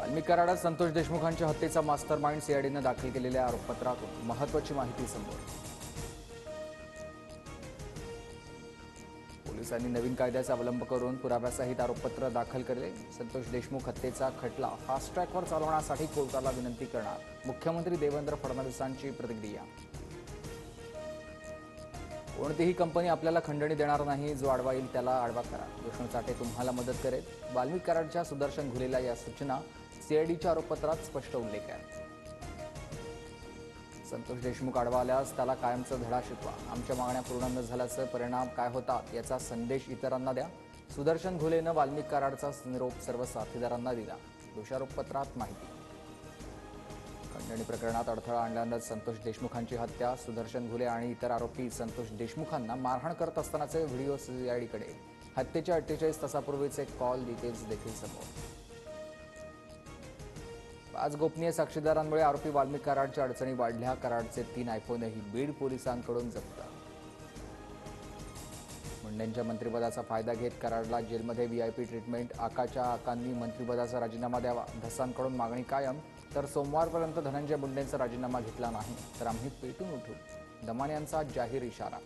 वाल्मिक कराडात संतोष देशमुखांच्या हत्येचा मास्टरमाइंड सीआयडीनं दाखल केलेल्या आरोपपत्रातून महत्त्वाची माहिती समोर. पोलिसांनी नवीन कायद्याचा अवलंब करून पुराव्यासहित आरोपपत्र दाखल केले. संतोष देशमुख हत्येचा खटला फास्ट ट्रॅकवर चालवण्यासाठी कोर्टाला विनंती करणार मुख्यमंत्री देवेंद्र फडणवीसांची प्रतिक्रिया. कोणतीही कंपनी आपल्याला खंडणी देणार नाही. जो आडवा येईल त्याला आडवा करा. विष्णू चाटे तुम्हाला मदत करेल. वाल्मिक कराडच्या सुदर्शन घुलेला या सूचना सीआयडीच्या आरोपपत्रात स्पष्ट उल्लेख आहे. संतोष देशमुख आडवा आल्यास त्याला कायमचा धडा शिकवा. आमच्या मागण्या पूर्ण न झाल्याचे परिणाम काय होतात याचा संदेश इतरांना द्या. सुदर्शन घुलेनं वाल्मिक कराडचा निरोप सर्व साथीदारांना दिला. दोषारोपपत्रात माहिती. खंडणी प्रकरणात अडथळा आणल्यानंच संतोष देशमुखांची हत्या. सुदर्शन घुले आणि इतर आरोपी संतोष देशमुखांना मारहाण करत असतानाचे व्हिडिओ सीआयडीकडे. हत्येच्या 48 तासापूर्वीचे कॉल डिटेल्स देखील समोर. 5 गोपनीय साक्षीदारांमुळे आरोपी वाल्मिक कराडच्या अडचणी वाढल्या. कराडचे 3 आयफोनही बीड पोलिसांकडून जप्त. मुंडेंच्या मंत्रिपदाचा फायदा घेत कराडला जेलमध्ये व्हीआयपी ट्रीटमेंट. आकांनी मंत्रिपदाचा राजीनामा द्यावा. धसांकडून मागणी कायम. तर सोमवारपर्यंत धनंजय मुंडेंचा राजीनामा घेतला नाही तर आम्ही पेटून उठू. दमाने यांचा जाहीर इशारा.